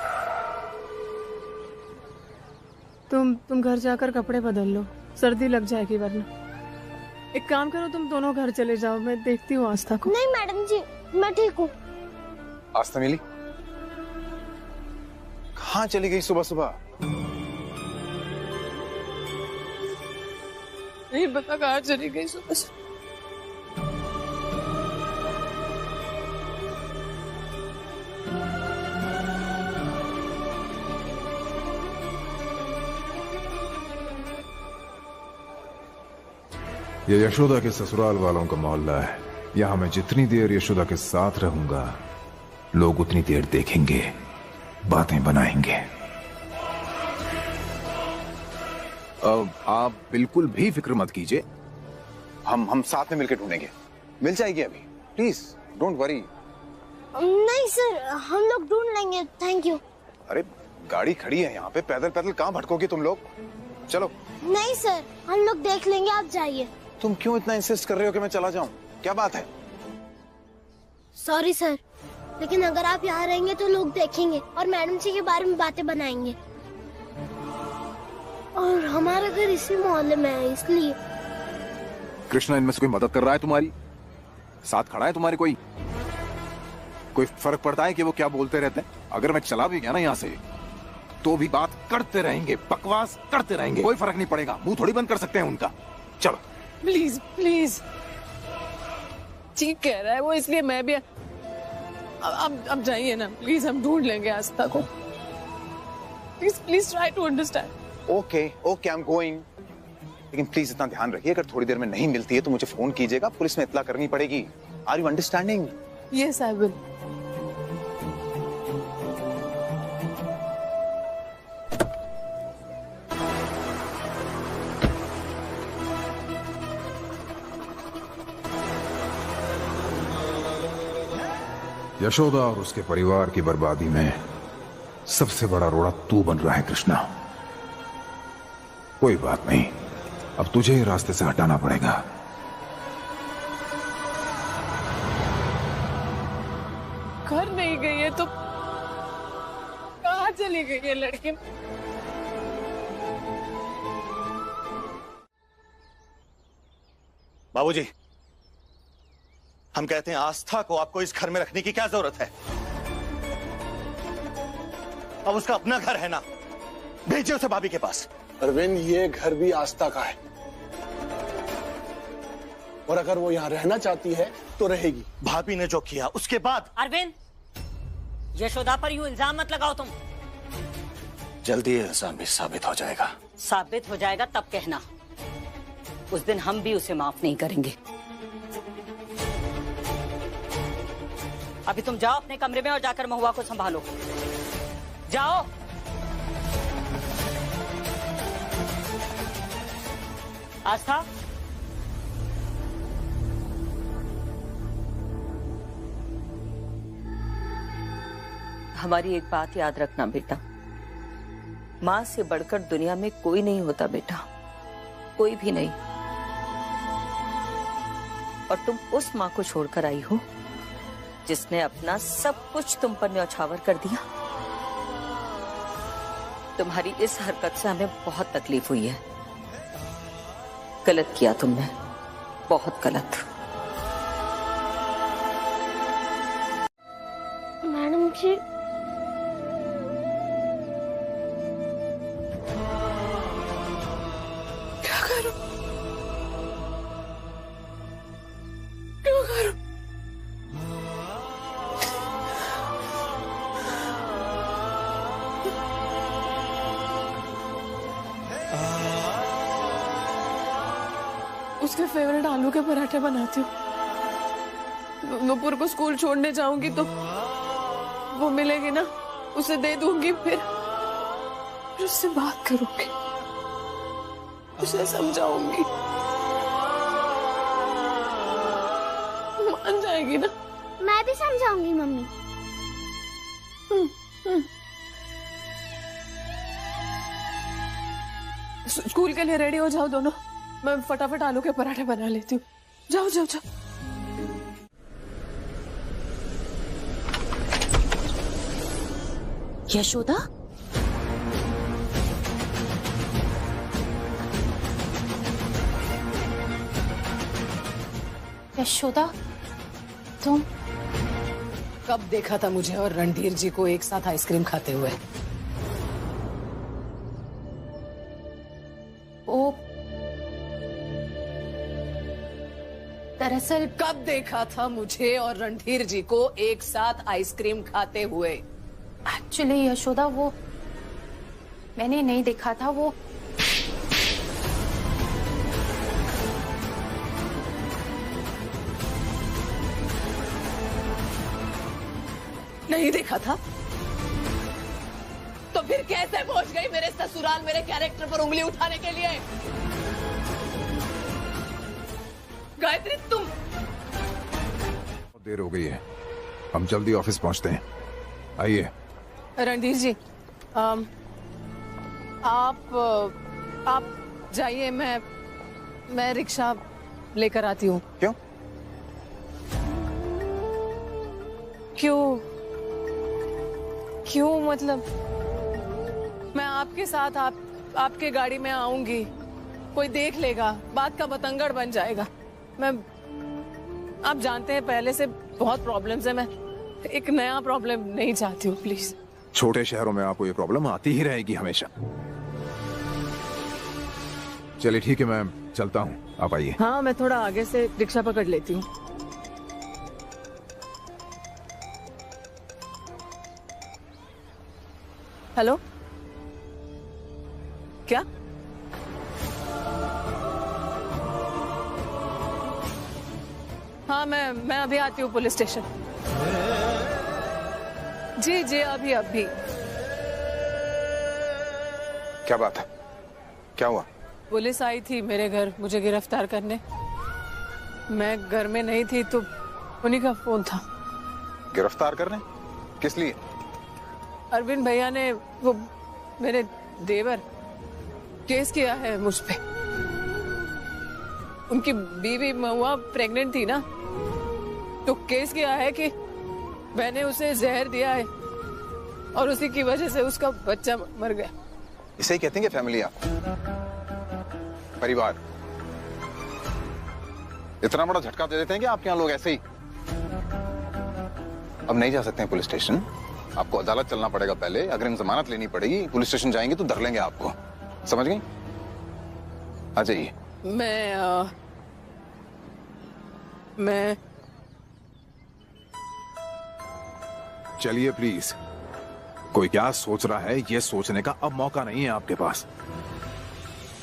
तुम घर जाकर कपड़े बदल लो, सर्दी लग जाएगी वरना। एक काम करो, तुम दोनों घर चले जाओ, मैं देखती हूँ आस्था को। नहीं मैडम जी, मैं ठीक हूँ। आस्था मिली? कहाँ चली गई सुबह सुबह? नहीं पता कहाँ चली गई सुबह से। ये यशोदा के ससुराल वालों का मोहल्ला है। यहां मैं जितनी देर यशोदा के साथ रहूंगा, लोग उतनी देर देखेंगे, बातें बनाएंगे। आप बिल्कुल भी फिक्र मत कीजिए, हम साथ में मिलकर ढूंढेंगे, मिल जाएगी अभी। Please don't worry. नहीं सर, हम लोग ढूंढ लेंगे, थैंक यू। अरे गाड़ी खड़ी है यहाँ पे, पैदल पैदल कहाँ भटकोगे तुम लोग? चलो। नहीं सर, हम लोग देख लेंगे, आप जाइए। तुम क्यों इतना इंसिस्ट कर रहे हो कि मैं चला जाऊं? क्या बात है? सॉरी सर, लेकिन अगर आप यहाँ रहेंगे तो लोग देखेंगे और मैडम जी के बारे में बातें बनाएंगे, और हमारा घर इसी मोहल्ले में है, इसलिए। कृष्णा, इनमें से कोई मदद कर रहा है तुम्हारी? साथ खड़ा है तुम्हारे? कोई फर्क पड़ता है कि वो क्या बोलते रहते हैं? अगर मैं चला भी गया ना यहाँ से, तो भी बात करते रहेंगे, बकवास करते रहेंगे, कोई फर्क नहीं पड़ेगा। मुंह थोड़ी बंद कर सकते हैं उनका। चलो प्लीज प्लीज। ठीक कह रहा है वो, इसलिए मैं भी। अब जाइए ना प्लीज, हम ढूंढ लेंगे आस्था को। Please please try to understand. Okay okay, I am going. लेकिन प्लीज इतना ध्यान रखिए, अगर थोड़ी देर में नहीं मिलती है तो मुझे फोन कीजिएगा, पुलिस में इत्तला करनी पड़ेगी। Are you understanding? Yes I will. Yashoda और उसके परिवार की बर्बादी में सबसे बड़ा रोड़ा तू बन रहा है कृष्णा। कोई बात नहीं, अब तुझे ही रास्ते से हटाना पड़ेगा। घर नहीं गई है तो कहाँ चली गई है लड़की? बाबूजी, हम कहते हैं आस्था को आपको इस घर में रखने की क्या जरूरत है? अब उसका अपना घर है ना, भेजिए उसे भाभी के पास। अरविंद, ये घर भी आस्था का है और अगर वो यहाँ रहना चाहती है तो रहेगी। भाभी ने जो किया उसके बाद। अरविंद, यशोदा पर यूं इल्जाम मत लगाओ तुम। जल्दी इल्जाम भी साबित हो जाएगा। साबित हो जाएगा तब कहना, उस दिन हम भी उसे माफ नहीं करेंगे। अभी तुम जाओ अपने कमरे में और जाकर महुआ को संभालो। जाओ। आस्था, हमारी एक बात याद रखना बेटा, मां से बढ़कर दुनिया में कोई नहीं होता बेटा, कोई भी नहीं। और तुम उस मां को छोड़कर आई हो जिसने अपना सब कुछ तुम पर न्यौछावर कर दिया। तुम्हारी इस हरकत से हमें बहुत तकलीफ हुई है। गलत किया तुमने, बहुत गलत। मैडम जी, क्या करूं? क्यों करूं? उसके फेवरेट आलू के पराठे बनाती हूँ। नूपुर को स्कूल छोड़ने जाऊंगी तो वो मिलेगी ना, उसे दे दूंगी, फिर उससे बात करूंगी, उसे समझाऊंगी, मान जाएगी ना। मैं भी समझाऊंगी मम्मी। स्कूल के लिए रेडी हो जाओ दोनों, मैं फटाफट आलू के पराठे बना लेती हूँ। जाओ जाओ जाओ। यशोदा, यशोदा, तुम कब देखा था मुझे और रणधीर जी को एक साथ आइसक्रीम खाते हुए? ओ, दरअसल कब देखा था मुझे और रणधीर जी को एक साथ आइसक्रीम खाते हुए? एक्चुअली यशोदा, वो मैंने नहीं देखा था। वो नहीं देखा था तो फिर कैसे पहुंच गई मेरे ससुराल मेरे कैरेक्टर पर उंगली उठाने के लिए? गायत्री, तुम। देर हो गई है, हम जल्दी ऑफिस पहुंचते हैं। आइए। रणधीर जी, आप जाइए, मैं रिक्शा लेकर आती हूँ। क्यों? क्यों मतलब, मैं आपके साथ आपके गाड़ी में आऊंगी, कोई देख लेगा, बात का बतंगड़ बन जाएगा। आप जानते हैं पहले से बहुत प्रॉब्लम्स है, मैं एक नया प्रॉब्लम नहीं चाहती हूँ, प्लीज। छोटे शहरों में आपको ये प्रॉब्लम आती ही रहेगी हमेशा। चलिए ठीक है, मैं चलता हूँ, आप आइए। हाँ, मैं थोड़ा आगे से रिक्शा पकड़ लेती हूँ। हेलो, क्या? हाँ, मैं अभी आती हूँ पुलिस स्टेशन। जी, अभी। क्या बात है, क्या हुआ? पुलिस आई थी मेरे घर मुझे गिरफ्तार करने। मैं घर में नहीं थी तो उन्हीं का फोन था। गिरफ्तार करने? किस लिए? अरविंद भैया ने वो मेरे देवर केस किया है मुझ पे। उनकी बीवी महुआ प्रेग्नेंट थी ना, तो केस किया है कि मैंने उसे जहर दिया है और उसी की वजह से उसका बच्चा मर गया। इसे ही कहते हैं कि फैमिली, आप परिवार। इतना बड़ा झटका दे देते हैं कि आपके यहाँ लोग ऐसे ही। अब नहीं जा सकते हैं पुलिस स्टेशन, आपको अदालत चलना पड़ेगा पहले, अग्रिम जमानत लेनी पड़ेगी। पुलिस स्टेशन जाएंगे तो धर लेंगे आपको, समझ गई? आ जाइए। मैं चलिए प्लीज। कोई क्या सोच रहा है, ये सोचने का अब मौका नहीं है आपके पास।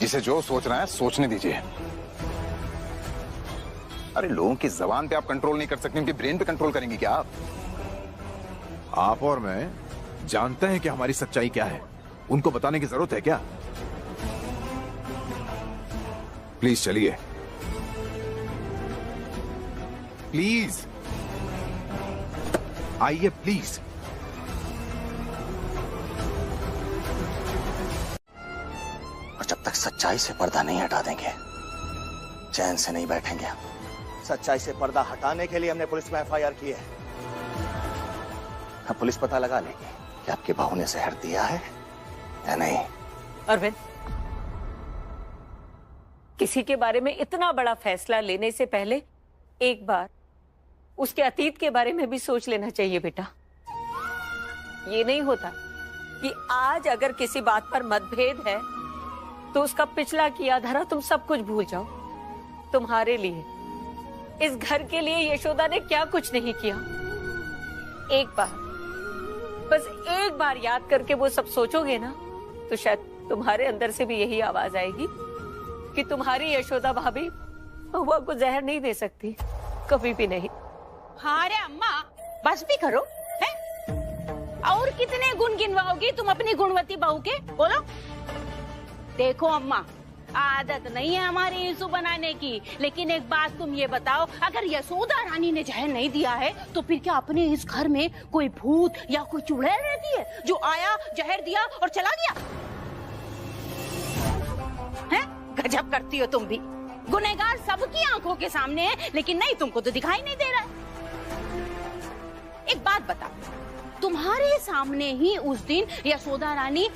जिसे जो सोच रहा है सोचने दीजिए। अरे लोगों की जबान पे आप कंट्रोल नहीं कर सकते, उनके ब्रेन पे कंट्रोल करेंगी क्या आप? आप और मैं जानते हैं कि हमारी सच्चाई क्या है, उनको बताने की जरूरत है क्या? प्लीज चलिए, प्लीज आइए प्लीज। और जब तक सच्चाई से पर्दा नहीं हटा देंगे, चैन से नहीं बैठेंगे। सच्चाई से पर्दा हटाने के लिए हमने पुलिस में एफआईआर की है। अब पुलिस पता लगा लेगी कि आपकी बहू ने जहर दिया है या नहीं। अरविंद, किसी के बारे में इतना बड़ा फैसला लेने से पहले एक बार उसके अतीत के बारे में भी सोच लेना चाहिए बेटा। ये नहीं होता कि आज अगर किसी बात पर मतभेद है तो उसका पिछला किया धरा तुम सब कुछ भूल जाओ। तुम्हारे लिए, इस घर के लिए यशोदा ने क्या कुछ नहीं किया। एक बार, बस एक बार याद करके वो सब सोचोगे ना, तो शायद तुम्हारे अंदर से भी यही आवाज आएगी कि तुम्हारी यशोदा भाभी महुआ को जहर नहीं दे सकती, कभी भी नहीं। हाँ रे अम्मा, बस भी करो है? और कितने गुण गिनवाओगी तुम अपनी गुणवती बहू के, बोलो। देखो अम्मा, आदत नहीं है हमारी यीशु बनाने की, लेकिन एक बात तुम ये बताओ, अगर यशोदा रानी ने जहर नहीं दिया है तो फिर क्या अपने इस घर में कोई भूत या कोई चुड़ैल रहती है जो आया, जहर दिया और चला गया? हैं? गजब करती हो तुम भी। गुनहगार सबकी आंखों के सामने है, लेकिन नहीं, तुमको तो दिखाई नहीं दे रहा है। एक बात बताओ, तुम्हारे सामने ही उस दिन यशोदा रानी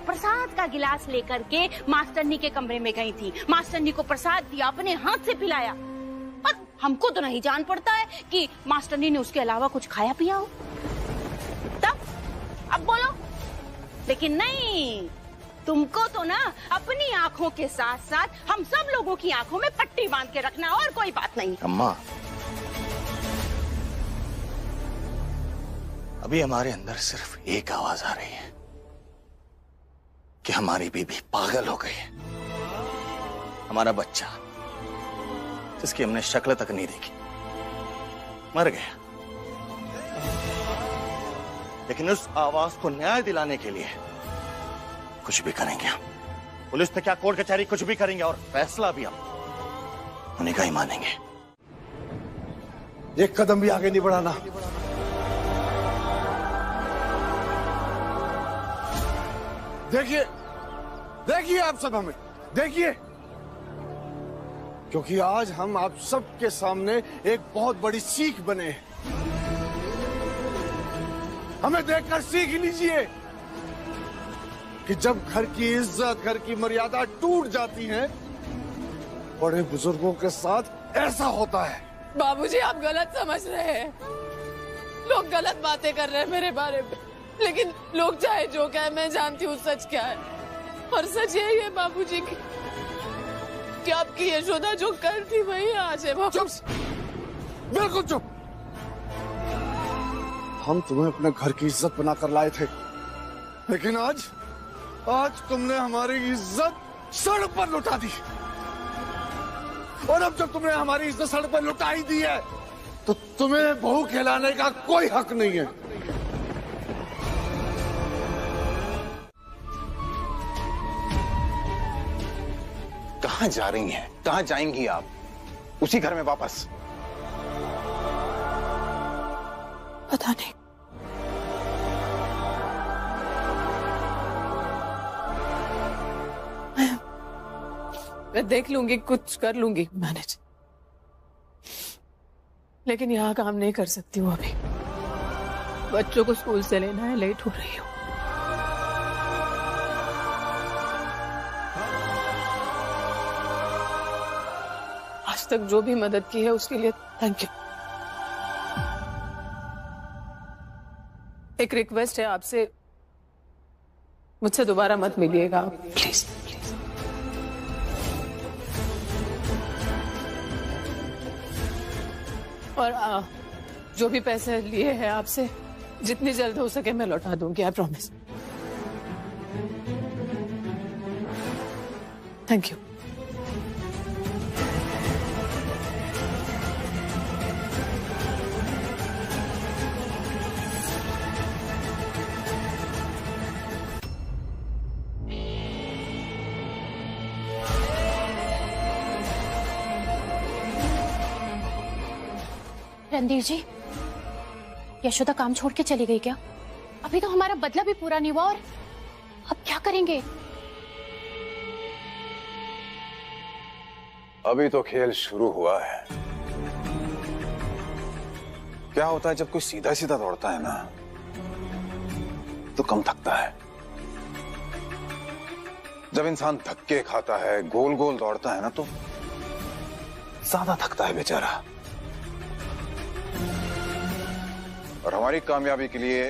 प्रसाद का गिलास लेकर के मास्टरनी के कमरे में गई थी, मास्टरनी को प्रसाद दिया, अपने हाथ से पिलाया, और हमको तो नहीं जान पड़ता है कि मास्टरनी ने उसके अलावा कुछ खाया पिया हो। तब अब बोलो। लेकिन नहीं, तुमको तो ना अपनी आंखों के साथ साथ हम सब लोगों की आंखों में पट्टी बांध के रखना, और कोई बात नहीं। अम्मा, अभी हमारे अंदर सिर्फ एक आवाज आ रही है कि हमारी बीबी पागल हो गई है। हमारा बच्चा, जिसकी हमने शक्ल तक नहीं देखी, मर गया। लेकिन उस आवाज को न्याय दिलाने के लिए कुछ भी करेंगे हम। पुलिस ने क्या कोर्ट कचहरी, कुछ भी करेंगे, और फैसला भी हम उन्हीं का ही मानेंगे। एक कदम भी आगे नहीं बढ़ाना। देखिए, देखिए आप सब हमें देखिए, क्योंकि आज हम आप सबके सामने एक बहुत बड़ी सीख बने हैं। हमें देखकर सीख लीजिए कि जब घर की इज्जत, घर की मर्यादा टूट जाती है, बड़े बुजुर्गों के साथ ऐसा होता है। बाबूजी, आप गलत समझ रहे हैं। लोग गलत बातें कर रहे हैं मेरे बारे में, लेकिन लोग चाहे जो कहे, मैं जानती हूँ सच क्या है। और सच यही है बाबूजी कि आपकी यशोदा जो कल थी वही आज है। चुप, बिल्कुल चुप। हम तुम्हें अपने घर की इज्जत बनाकर लाए थे, लेकिन आज तुमने हमारी इज्जत सड़क पर लुटा दी। और अब जब तुमने हमारी इज्जत सड़क पर लुटा ही दी है, तो तुम्हें बहू कहलाने का कोई हक नहीं है। कहां जा रही हैं? कहां जाएंगी आप? उसी घर में वापस? पता नहीं। मैं देख लूंगी, कुछ कर लूंगी मैनेज, लेकिन यहाँ काम नहीं कर सकती हूँ अभी। बच्चों को स्कूल से लेना है, लेट हो रही हूँ। आज तक जो भी मदद की है उसके लिए थैंक यू। एक रिक्वेस्ट है आपसे, मुझसे दोबारा मत मिलिएगा प्लीज। और जो भी पैसे लिए हैं आपसे, जितनी जल्द हो सके मैं लौटा दूंगी, I promise. Thank you. Randhir ji, Yashoda काम छोड़ के चली गई क्या? अभी तो हमारा बदला भी पूरा नहीं हुआ और अब क्या करेंगे? अभी तो खेल शुरू हुआ है। क्या होता है जब कोई सीधा सीधा दौड़ता है ना, तो कम थकता है। जब इंसान धक्के खाता है, गोल गोल दौड़ता है ना, तो ज्यादा थकता है बेचारा। और हमारी कामयाबी के लिए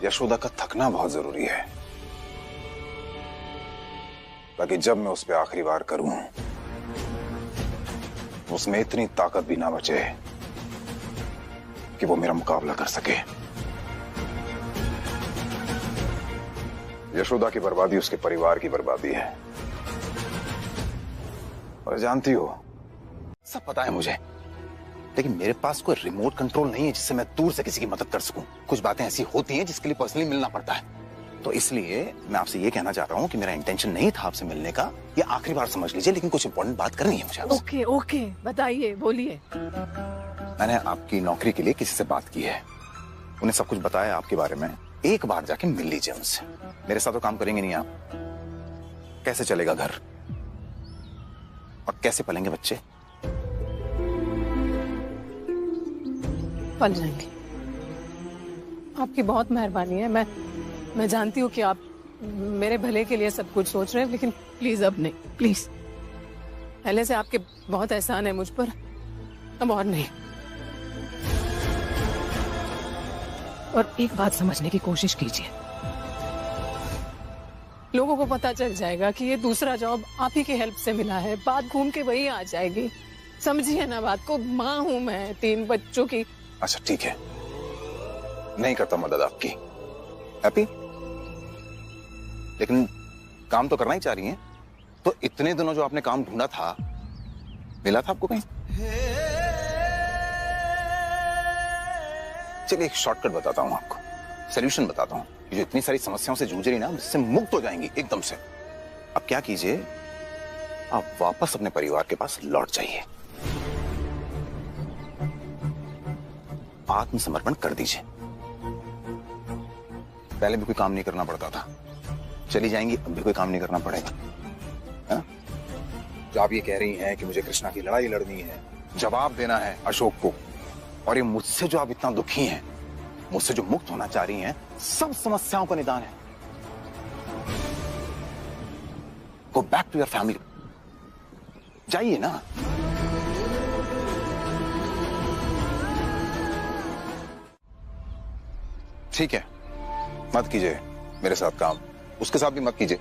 यशोदा का थकना बहुत जरूरी है, ताकि जब मैं उस पर आखिरी वार करूं, उसमें इतनी ताकत भी ना बचे कि वो मेरा मुकाबला कर सके। यशोदा की बर्बादी उसके परिवार की बर्बादी है, और जानती हो, सब पता है मुझे, लेकिन मेरे पास कोई रिमोट कंट्रोल नहीं है जिससे मैं दूर से किसी की मदद कर सकूं। कुछ बातें ऐसी होती हैं जिसके लिए पर्सनली मिलना पड़ता है। तो इसलिए मैं आपसे ये कहना चाहता हूं कि मेरा इंटेंशन नहीं था आपसे मिलने का, ये आखिरी बार समझ लीजिए, लेकिन कुछ इंपॉर्टेंट बात करनी है मुझे आपसे। ओके ओके, बताइए, बोलिए। मैंने आपकी नौकरी के लिए किसी से बात की है, उन्हें सब कुछ बताया आपके बारे में। एक बार जाके मिल लीजिए उनसे। मेरे साथ तो काम करेंगे नहीं आप, कैसे चलेगा घर और कैसे पलेंगे बच्चे? पल जाएंगे। आपकी बहुत मेहरबानी है। मैं जानती हूँ कि आप मेरे भले के लिए सब कुछ सोच रहे हैं, लेकिन प्लीज अब नहीं, प्लीज। पहले से आपके बहुत एहसान है मुझ पर, अब और नहीं। और एक बात समझने की कोशिश कीजिए, लोगों को पता चल जाएगा कि ये दूसरा जॉब आप ही की हेल्प से मिला है, बात घूम के वही आ जाएगी। समझिए ना बात को, माँ हूं मैं 3 बच्चों की। अच्छा ठीक है, नहीं करता मदद आपकी, हैप्पी, लेकिन काम तो करना ही चाह रही हैं। तो इतने दिनों जो आपने काम ढूंढा था, मिला था आपको कहीं? चलिए एक शॉर्टकट बताता हूं आपको, सॉल्यूशन बताता हूं। ये जो इतनी सारी समस्याओं से जूझ रही ना, इससे मुक्त हो जाएंगी एकदम से। अब क्या कीजिए, आप वापस अपने परिवार के पास लौट जाइए, आत्मसमर्पण कर दीजिए। पहले भी कोई काम नहीं करना पड़ता था, चली जाएंगी अब भी कोई काम नहीं करना पड़ेगा। हा? जो आप ये कह रही हैं कि मुझे कृष्णा की लड़ाई लड़नी है, जवाब देना है अशोक को, और ये मुझसे जो आप इतना दुखी हैं, मुझसे जो मुक्त होना चाह रही हैं, सब समस्याओं का निदान है। Go back to your family, जाइए ना। ठीक है, मत कीजिए मेरे साथ काम, उसके साथ भी मत कीजिए,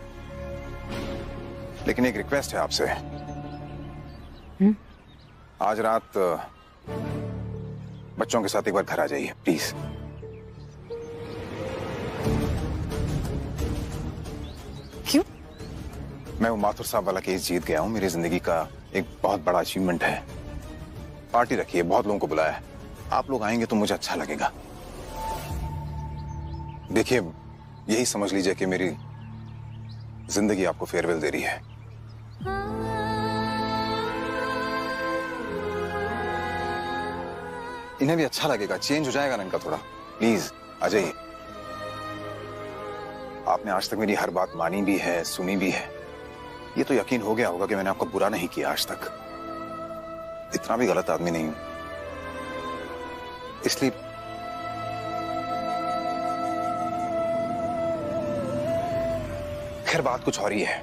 लेकिन एक रिक्वेस्ट है आपसे। आज रात बच्चों के साथ एक बार घर आ जाइए प्लीज। क्यों? मैं वो माथुर साहब वाला केस जीत गया हूं, मेरी जिंदगी का एक बहुत बड़ा अचीवमेंट है। पार्टी रखी है, बहुत लोगों को बुलाया है, आप लोग आएंगे तो मुझे अच्छा लगेगा। देखिए, यही समझ लीजिए कि मेरी जिंदगी आपको फेयरवेल दे रही है। इन्हें भी अच्छा लगेगा, चेंज हो जाएगा ना इनका थोड़ा। प्लीज आ जाइए। आपने आज तक मेरी हर बात मानी भी है, सुनी भी है। ये तो यकीन हो गया होगा कि मैंने आपको बुरा नहीं किया आज तक। इतना भी गलत आदमी नहीं हूं, इसलिए खैर बात कुछ और ही है।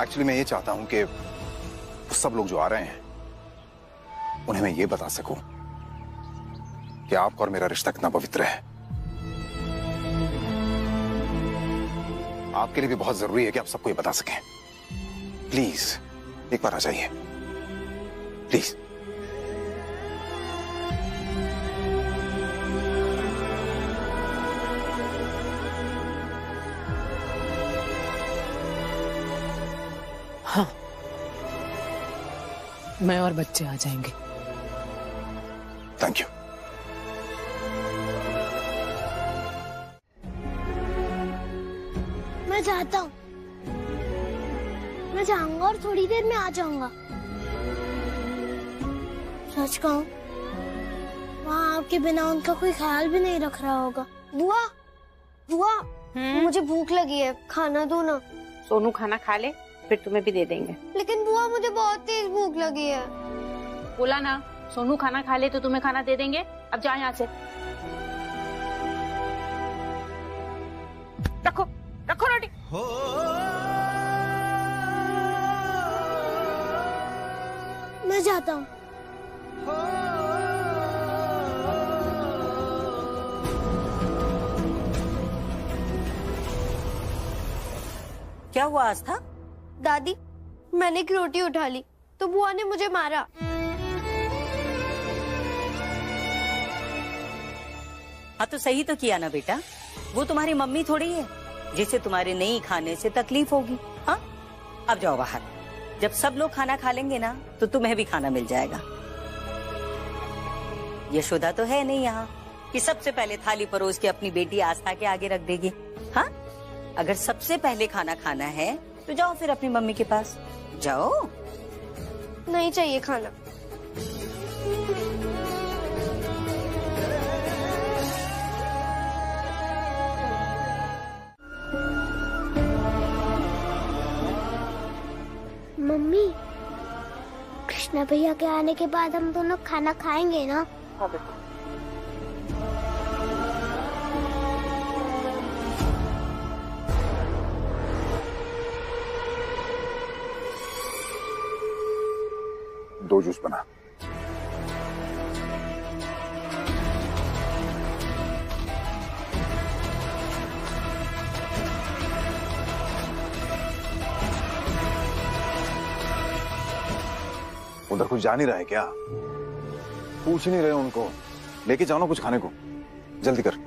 एक्चुअली मैं ये चाहता हूं कि वो सब लोग जो आ रहे हैं उन्हें मैं ये बता सकूं कि आपका और मेरा रिश्ता कितना पवित्र है। आपके लिए भी बहुत जरूरी है कि आप सबको ये बता सकें। प्लीज एक बार आ जाइए, प्लीज। हाँ, मैं और बच्चे आ जाएंगे। Thank you. मैं जाता हूँ, मैं जाऊंगा और थोड़ी देर में आ जाऊंगा। सच कहूँ, वहाँ आपके बिना उनका कोई ख्याल भी नहीं रख रहा होगा। बुआ, बुआ, मुझे भूख लगी है, खाना दो ना। सोनू खाना खा ले, फिर तुम्हें भी दे देंगे। लेकिन बुआ मुझे बहुत तेज भूख लगी है। बोला ना, सोनू खाना खा ले तो तुम्हें खाना दे देंगे। अब जाओ यहाँ से। रखो रखो रोटी। मैं जाता हूँ। क्या हुआ आस्था? दादी, मैंने एक रोटी उठा ली तो बुआ ने मुझे मारा। हाँ तो सही तो किया ना बेटा, वो तुम्हारी मम्मी थोड़ी है जिसे तुम्हारे नहीं खाने से तकलीफ होगी। हाँ, अब जाओ बाहर। जब सब लोग खाना खा लेंगे ना तो तुम्हें भी खाना मिल जाएगा। यशोदा तो है नहीं यहाँ कि सबसे पहले थाली परोस के अपनी बेटी आस्था के आगे रख देगी। हाँ, अगर सबसे पहले खाना खाना है तो जाओ फिर अपनी मम्मी के पास जाओ। नहीं चाहिए खाना। मम्मी, कृष्णा भैया के आने के बाद हम दोनों खाना खाएंगे ना? हाँ बेटा। दो जूस बना। उधर कुछ जा नहीं रहा है क्या? पूछ नहीं रहे उनको, लेके जाओ ना कुछ खाने को, जल्दी कर।